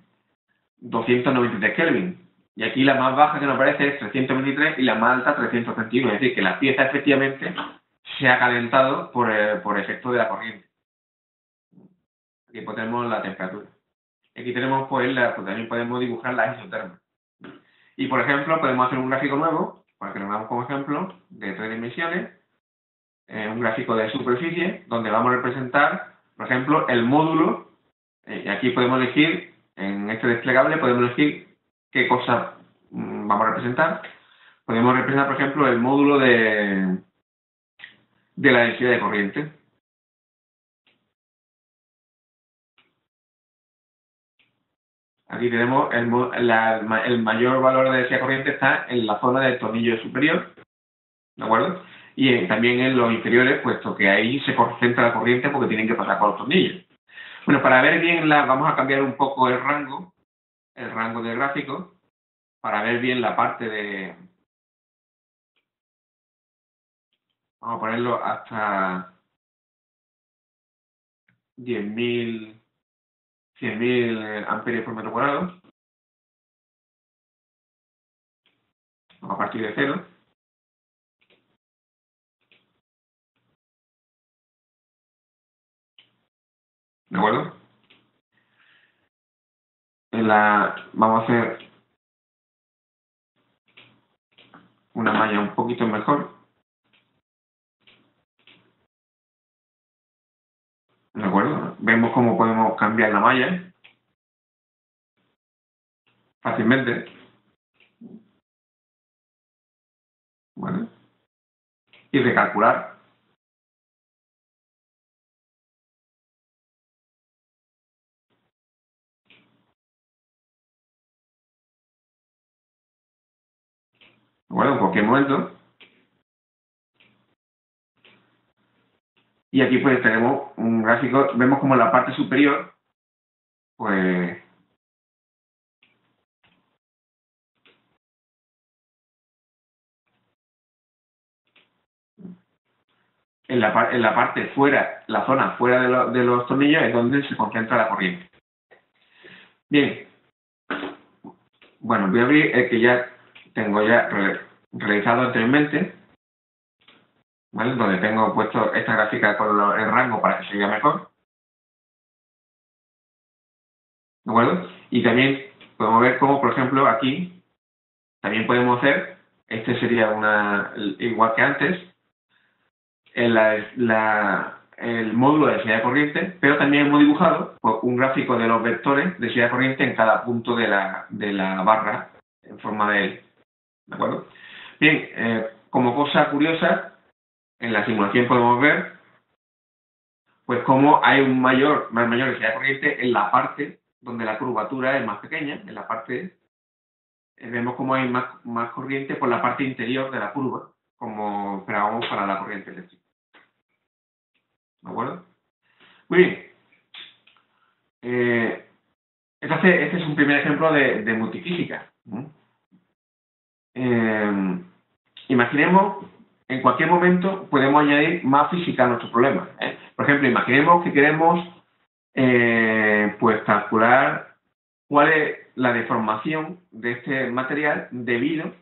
A: 293 Kelvin. Y aquí la más baja que nos aparece es 323 y la más alta 331. Es decir, que la pieza efectivamente se ha calentado por efecto de la corriente. Aquí tenemos la temperatura. Aquí tenemos pues también podemos dibujar la isoterma. Y por ejemplo, podemos hacer un gráfico nuevo, para que lo veamos como ejemplo, de 3 dimensiones. Un gráfico de superficie, donde vamos a representar, por ejemplo, el módulo. Y aquí podemos elegir, en este desplegable, podemos elegir qué cosa vamos a representar. Podemos representar, por ejemplo, el módulo de la densidad de corriente. Aquí tenemos el mayor valor de densidad de corriente está en la zona del tornillo superior, ¿de acuerdo? Y también en los inferiores, puesto que ahí se concentra la corriente porque tienen que pasar por los tornillos. Bueno, para ver bien, vamos a cambiar un poco el rango del gráfico, para ver bien la parte de... Vamos a ponerlo hasta 10.000, 100.000 amperios por metro cuadrado. A partir de 0. ¿De acuerdo? Vamos a hacer una malla un poquito mejor. ¿De acuerdo? Vemos cómo podemos cambiar la malla fácilmente. ¿Vale? Y recalcular. ¿De acuerdo? En cualquier momento. Y aquí pues tenemos un gráfico, vemos como en la parte superior, pues en la parte fuera, la zona fuera de los tornillos es donde se concentra la corriente. Bien, bueno, voy a abrir el que ya tengo realizado anteriormente, ¿vale? Donde tengo puesto esta gráfica con el rango para que se vea mejor, ¿de acuerdo? Y también podemos ver cómo, por ejemplo, aquí también podemos hacer, este sería igual que antes, el módulo de densidad de corriente, pero también hemos dibujado pues, un gráfico de los vectores de densidad de corriente en cada punto de la barra en forma de L. ¿De acuerdo? Bien, como cosa curiosa, en la simulación podemos ver pues cómo hay mayor densidad de corriente en la parte donde la curvatura es más pequeña, en la parte vemos cómo hay más corriente por la parte interior de la curva, como esperábamos para la corriente eléctrica. ¿De acuerdo? Muy bien. Entonces, este es un primer ejemplo de multifísica. Imaginemos, en cualquier momento podemos añadir más física a nuestro problema. Por ejemplo, imaginemos que queremos pues calcular cuál es la deformación de este material debido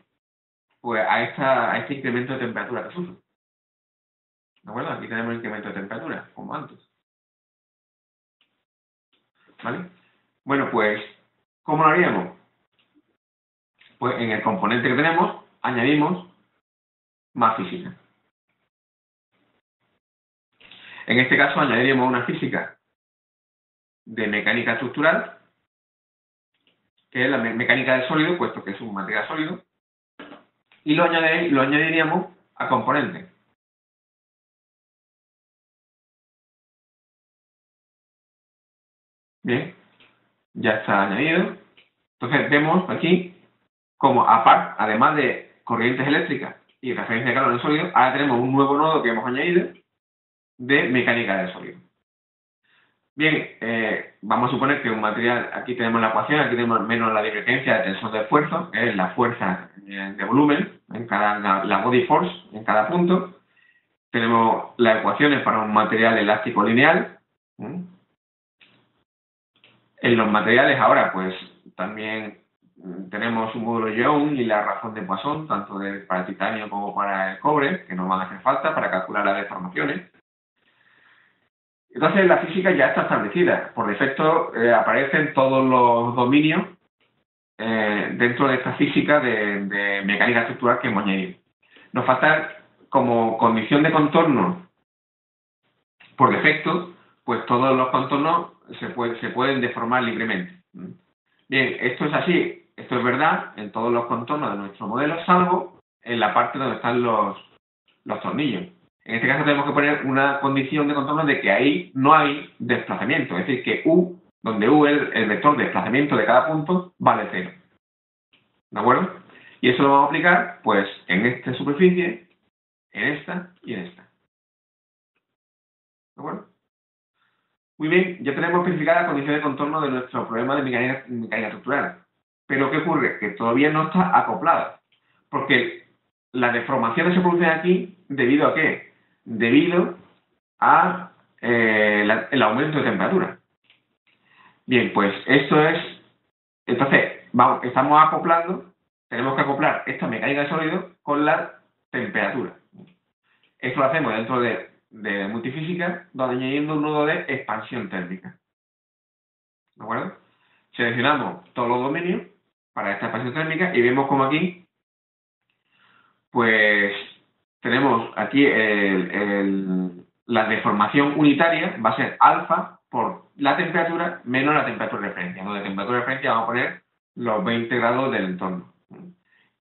A: pues, a este incremento de temperatura que sufre. ¿De acuerdo? Aquí tenemos el incremento de temperatura, como antes. ¿Vale? Bueno, pues, ¿cómo lo haríamos? Pues en el componente que tenemos añadimos más física. En este caso añadiríamos una física de mecánica estructural, que es la mecánica del sólido, puesto que es un material sólido, y lo añadiríamos a componente. Bien, ya está añadido. Entonces vemos aquí como además de corrientes eléctricas y referencia de calor en sólido, ahora tenemos un nuevo nodo que hemos añadido de mecánica del sólido. Bien, vamos a suponer que un material, aquí tenemos la ecuación, aquí tenemos menos la divergencia de tensor de esfuerzo, que es la fuerza de volumen, la body force en cada punto. Tenemos las ecuaciones para un material elástico lineal. En los materiales ahora, pues también tenemos un módulo Young y la razón de Poisson, tanto para el titanio como para el cobre, que nos van a hacer falta para calcular las deformaciones. Entonces la física ya está establecida. Por defecto aparecen todos los dominios dentro de esta física de mecánica estructural que hemos añadido. Nos falta como condición de contorno por defecto, pues todos los contornos se pueden deformar libremente. Bien, esto es así, esto es verdad en todos los contornos de nuestro modelo, salvo en la parte donde están los tornillos. En este caso tenemos que poner una condición de contorno de que ahí no hay desplazamiento, es decir, que U, donde U es el vector de desplazamiento de cada punto, vale 0. ¿De acuerdo? Y eso lo vamos a aplicar, pues, en esta superficie, en esta y en esta. ¿De acuerdo? Muy bien, ya tenemos especificada la condición de contorno de nuestro problema de mecánica estructural. Pero ¿qué ocurre? Que todavía no está acoplada. Porque las deformaciones se producen aquí ¿debido a qué? Debido a el aumento de temperatura. Bien, pues esto es... Entonces, estamos acoplando, tenemos que acoplar esta mecánica de sólido con la temperatura. Esto lo hacemos dentro de de multifísica, añadiendo un nodo de expansión térmica. ¿De acuerdo? Seleccionamos todos los dominios para esta expansión térmica y vemos como aquí, pues tenemos aquí la deformación unitaria va a ser alfa por la temperatura menos la temperatura de referencia. Donde temperatura de referencia vamos a poner los 20 grados del entorno.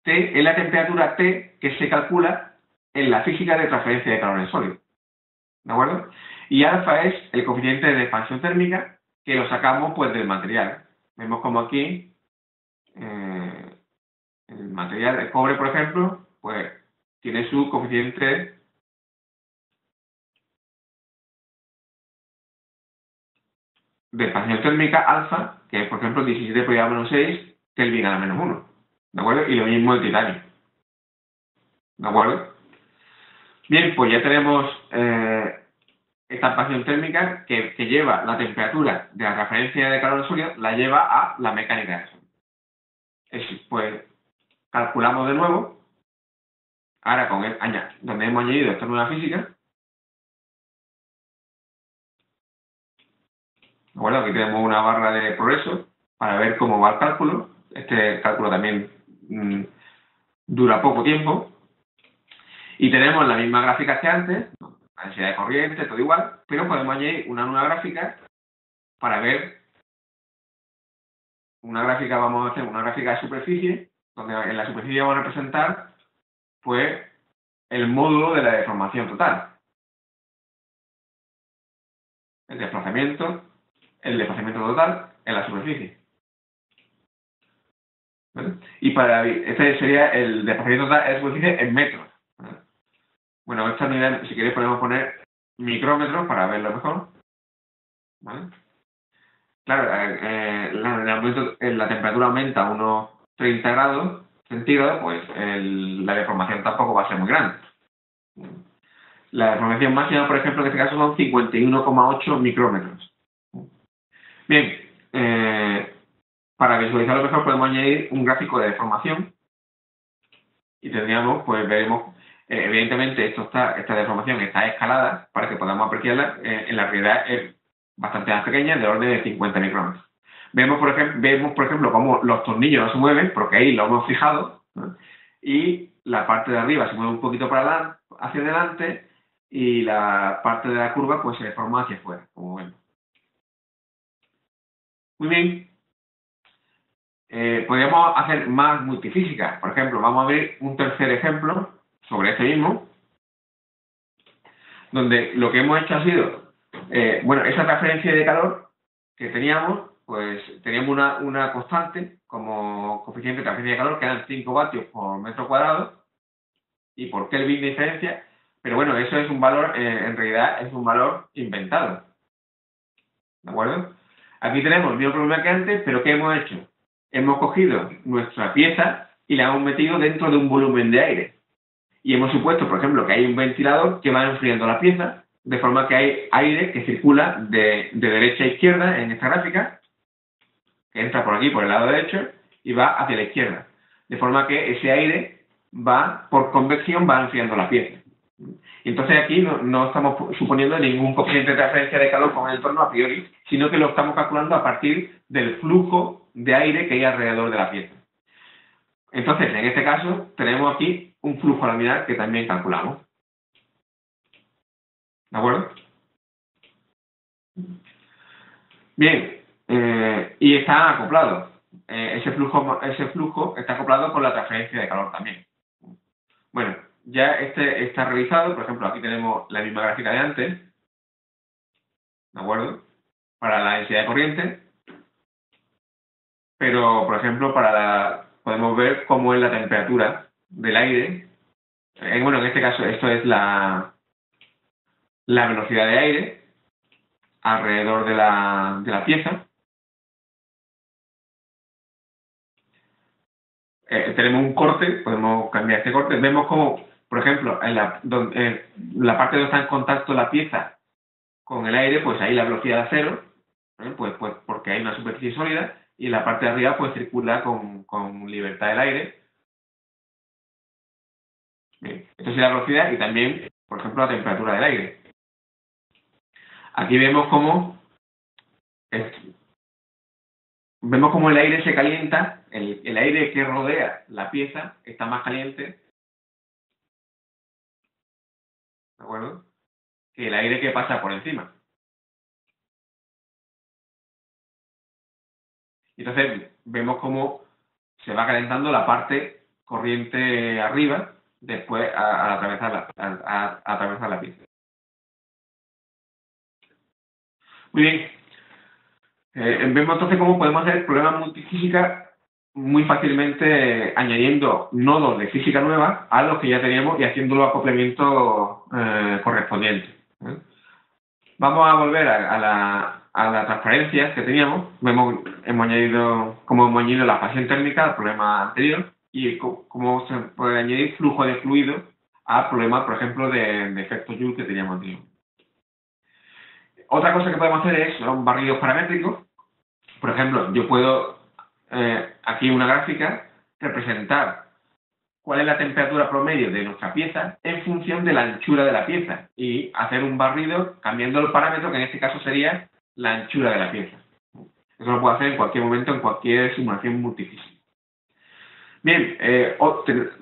A: T es la temperatura T que se calcula en la física de transferencia de calor en sólido. ¿De acuerdo? Y alfa es el coeficiente de expansión térmica que lo sacamos pues del material. Vemos como aquí el material, el cobre, por ejemplo, pues tiene su coeficiente de expansión térmica alfa, que es, por ejemplo, 17 por igual a menos 6 Kelvin a la menos 1. ¿De acuerdo? Y lo mismo el titanio. ¿De acuerdo? Bien, pues ya tenemos esta expansión térmica que lleva la temperatura de la referencia de calor sólido, la lleva a la mecánica de sólido. Pues calculamos de nuevo, ahora con donde hemos añadido esta nueva física. ¿De acuerdo? Aquí tenemos una barra de progreso para ver cómo va el cálculo. Este cálculo también dura poco tiempo. Y tenemos la misma gráfica que antes, la densidad de corriente, todo igual, pero podemos añadir una nueva gráfica para ver vamos a hacer una gráfica de superficie, donde en la superficie vamos a representar pues el módulo de la deformación total. El desplazamiento total en la superficie. ¿Vale? Y este sería el desplazamiento total en la superficie en metros. ¿Vale? Bueno, esta unidad, si queréis, podemos poner micrómetros para verlo mejor. ¿Vale? Claro, la temperatura aumenta a unos 30 grados centígrados, pues la deformación tampoco va a ser muy grande. La deformación máxima, por ejemplo, en este caso son 51,8 micrómetros. Bien, para visualizarlo mejor podemos añadir un gráfico de deformación y tendríamos, pues veremos, evidentemente esta deformación está escalada para que podamos apreciarla, en la realidad es bastante más pequeña, de orden de 50 micrómetros. Vemos, por ejemplo, cómo los tornillos no se mueven, porque ahí lo hemos fijado, ¿no? Y la parte de arriba se mueve un poquito hacia adelante y la parte de la curva pues se deforma hacia afuera, como vemos. Muy bien. Podríamos hacer más multifísica. Por ejemplo, vamos a ver un tercer ejemplo sobre este mismo, donde lo que hemos hecho ha sido, esa transferencia de calor que teníamos, pues teníamos una constante como coeficiente de transferencia de calor que eran 5 vatios por metro cuadrado y por Kelvin de diferencia, pero bueno, eso es un valor, en realidad es un valor inventado. ¿De acuerdo? Aquí tenemos el mismo problema que antes, pero ¿qué hemos hecho? Hemos cogido nuestra pieza y la hemos metido dentro de un volumen de aire. Y hemos supuesto, por ejemplo, que hay un ventilador que va enfriando la pieza, de forma que hay aire que circula de derecha a izquierda en esta gráfica, que entra por aquí, por el lado derecho, y va hacia la izquierda. De forma que ese aire va, por convección, va enfriando la pieza. Y entonces aquí no estamos suponiendo ningún coeficiente de transferencia de calor con el entorno a priori, sino que lo estamos calculando a partir del flujo de aire que hay alrededor de la pieza. Entonces, en este caso, tenemos aquí un flujo laminar que también calculamos. ¿De acuerdo? Bien, y está acoplado. Ese flujo está acoplado con la transferencia de calor también. Bueno, ya este está realizado. Por ejemplo, aquí tenemos la misma gráfica de antes. ¿De acuerdo? Para la densidad de corriente. Pero, por ejemplo, podemos ver cómo es la temperatura del aire. En este caso, esto es la velocidad de aire alrededor de la pieza. Tenemos un corte, podemos cambiar este corte. Vemos como, por ejemplo, en la parte donde está en contacto la pieza con el aire, pues ahí la velocidad es cero, pues porque hay una superficie sólida, y en la parte de arriba pues circula con libertad el aire. Bien, esto es la velocidad y también, por ejemplo, la temperatura del aire. Aquí vemos cómo el aire se calienta, el aire que rodea la pieza está más caliente, ¿de acuerdo?, que el aire que pasa por encima. Entonces vemos cómo se va calentando la parte corriente arriba después al atravesar la pieza. Muy bien. Vemos entonces cómo podemos hacer problemas multifísica muy fácilmente añadiendo nodos de física nueva a los que ya teníamos y haciendo los acoplamientos correspondientes. Vamos a volver a la transparencia que teníamos. Hemos añadido la expansión térmica al problema anterior y cómo se puede añadir flujo de fluido al problema, por ejemplo, de efecto Joule que teníamos anterior. Otra cosa que podemos hacer son barridos paramétricos. Por ejemplo, yo puedo, aquí en una gráfica, representar cuál es la temperatura promedio de nuestra pieza en función de la anchura de la pieza y hacer un barrido cambiando el parámetro, que en este caso sería la anchura de la pieza. Eso lo puedo hacer en cualquier momento, en cualquier simulación multifísica. Bien,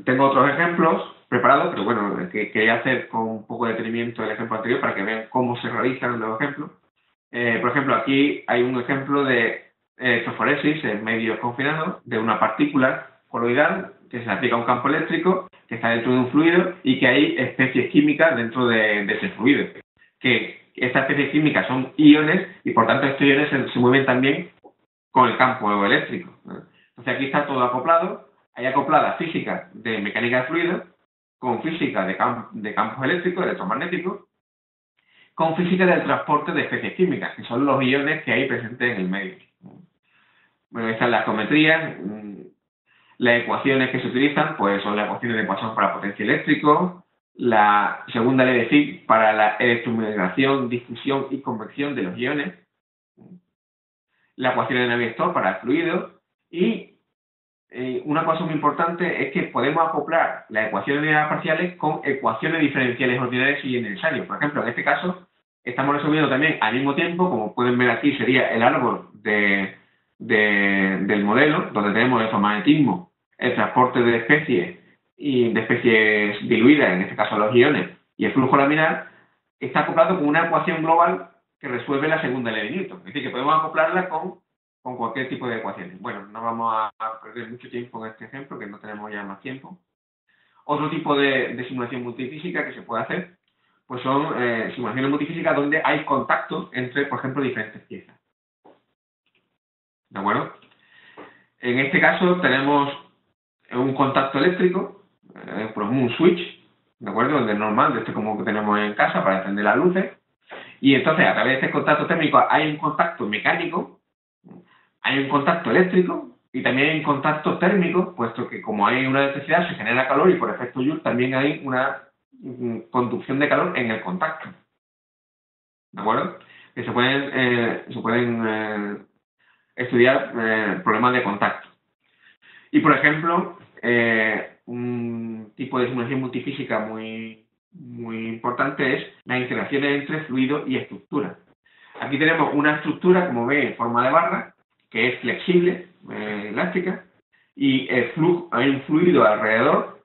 A: tengo otros ejemplos preparados, pero bueno, que quería hacer con un poco de detenimiento del ejemplo anterior para que vean cómo se realizan los ejemplos. Por ejemplo, aquí hay un ejemplo de electroforesis en medios confinados de una partícula coloidal que se aplica a un campo eléctrico que está dentro de un fluido y que hay especies químicas dentro de ese fluido. Que estas especies químicas son iones y por tanto estos iones se mueven también con el campo eléctrico. Entonces aquí está todo acoplado. Hay acoplada física de mecánica de fluidos con física de campos eléctricos, electromagnéticos, con física del transporte de especies químicas, que son los iones que hay presentes en el medio. Bueno, estas son las geometrías. Las ecuaciones que se utilizan pues son las ecuaciones de Poisson para potencia eléctrico, la segunda ley de Fick para la electromigración, difusión y convección de los iones, la ecuación de Navier-Stokes para el fluido y una cosa muy importante es que podemos acoplar las ecuaciones lineales parciales con ecuaciones diferenciales ordinarias si es necesario. Por ejemplo, en este caso, estamos resolviendo también al mismo tiempo, como pueden ver aquí, sería el árbol del modelo, donde tenemos el electromagnetismo, el transporte de especies y de especies diluidas, en este caso los iones, y el flujo laminar, está acoplado con una ecuación global que resuelve la segunda ley de Newton. Es decir, que podemos acoplarla con cualquier tipo de ecuaciones. Bueno, no vamos a perder mucho tiempo en este ejemplo, que no tenemos ya más tiempo. Otro tipo de simulación multifísica que se puede hacer, pues son simulaciones multifísicas donde hay contacto entre, por ejemplo, diferentes piezas. ¿De acuerdo? En este caso tenemos un contacto eléctrico, por ejemplo, un switch, ¿de acuerdo? Donde es normal, de este como que tenemos en casa para encender las luces. Y entonces, a través de este contacto térmico hay un contacto mecánico, hay un contacto eléctrico y también hay un contacto térmico, puesto que como hay una electricidad se genera calor y por efecto Joule también hay una conducción de calor en el contacto. ¿De acuerdo? Que se pueden estudiar problemas de contacto. Y por ejemplo, un tipo de simulación multifísica muy importante es las interacciones entre fluido y estructura. Aquí tenemos una estructura, como ven, en forma de barra, que es flexible, elástica, y hay un fluido alrededor.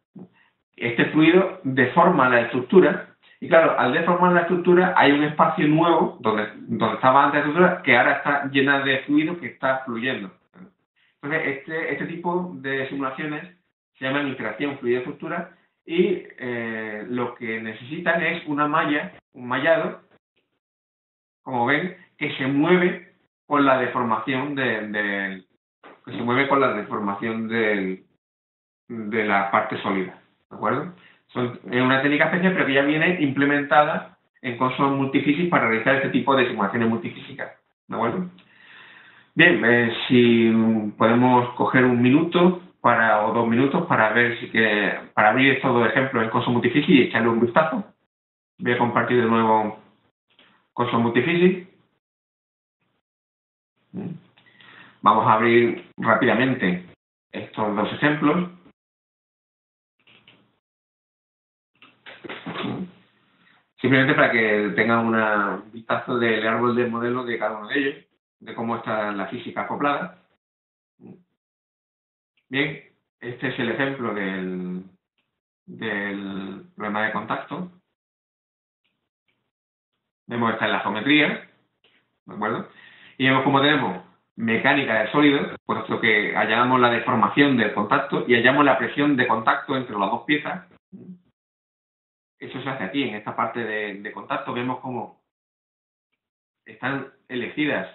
A: Este fluido deforma la estructura, y claro, al deformar la estructura hay un espacio nuevo, donde estaba antes la estructura, que ahora está llena de fluido que está fluyendo. Entonces, este tipo de simulaciones se llaman interacción fluido-estructura, y lo que necesitan es una malla, un mallado, como ven, que se mueve con la deformación de la parte sólida, ¿de acuerdo? Es una técnica especial, pero que ya viene implementada en Cosmos Multifísica para realizar este tipo de simulaciones multifísicas, ¿de acuerdo? Bien, si podemos coger un minuto o 2 minutos para para abrir estos dos ejemplos en Cosmos Multifísica y echarle un vistazo. Voy a compartir de nuevo Cosmos Multifísica. Vamos a abrir rápidamente estos dos ejemplos. Simplemente para que tengan un vistazo del árbol del modelo de cada uno de ellos, de cómo está la física acoplada. Bien, este es el ejemplo del problema de contacto. Vemos esta en la geometría, ¿de acuerdo? Y vemos cómo tenemos mecánica de sólidos, puesto que hallamos la deformación del contacto y hallamos la presión de contacto entre las dos piezas. Eso se hace aquí, en esta parte de contacto. Vemos cómo están elegidas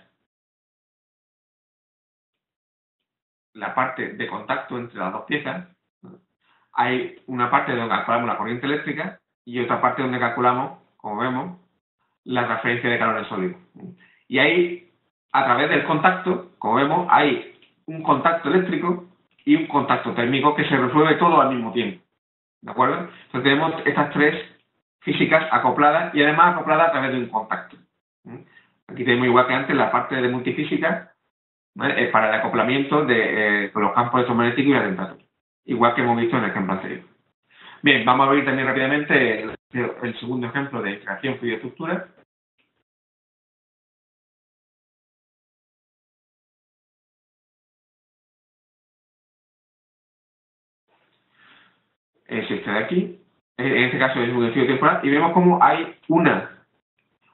A: la parte de contacto entre las dos piezas. Hay una parte donde calculamos la corriente eléctrica y otra parte donde calculamos, como vemos, la transferencia de calor en sólido. Y ahí, a través del contacto, como vemos, hay un contacto eléctrico y un contacto térmico que se resuelve todo al mismo tiempo. ¿De acuerdo? Entonces tenemos estas tres físicas acopladas y además acopladas a través de un contacto. Aquí tenemos igual que antes la parte de multifísica, ¿vale? Para el acoplamiento de los campos electromagnéticos y la temperatura. Igual que hemos visto en el ejemplo anterior. Bien, vamos a ver también rápidamente el segundo ejemplo de interacción fluido-estructura. Es este de aquí. En este caso es un fluido temporal y vemos cómo hay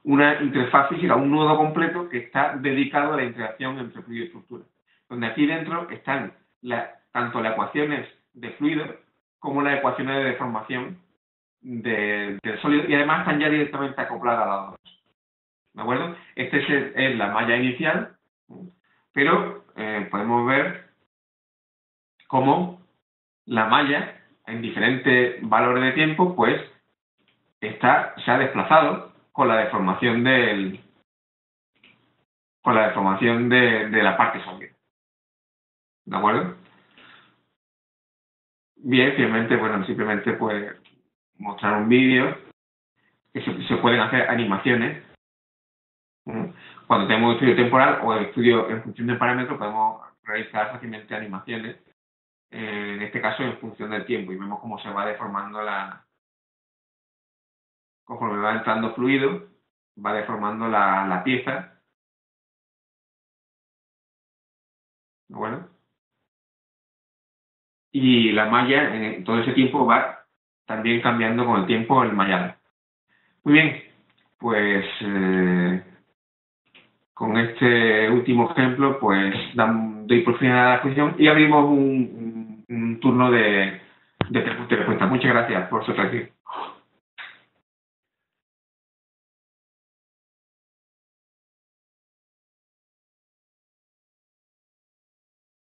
A: una interfaz física, un nodo completo que está dedicado a la interacción entre fluido y estructura. Donde aquí dentro están tanto las ecuaciones de fluido como las ecuaciones de deformación del sólido y además están ya directamente acopladas a las dos. ¿De acuerdo? Este es la malla inicial, pero podemos ver cómo la malla en diferentes valores de tiempo pues se ha desplazado con la deformación de la parte sólida. ¿De acuerdo? Bien, simplemente pues mostrar un vídeo que se pueden hacer animaciones. Cuando tenemos estudio temporal o estudio en función de parámetros podemos realizar fácilmente animaciones, en este caso en función del tiempo, y vemos cómo se va deformando conforme va entrando fluido, va deformando la pieza. Bueno, y la malla en todo ese tiempo va también cambiando con el tiempo el mallado. Muy bien, pues con este último ejemplo pues doy por fin a la exposición y abrimos un turno de preguntas y respuestas. Muchas gracias por su atención.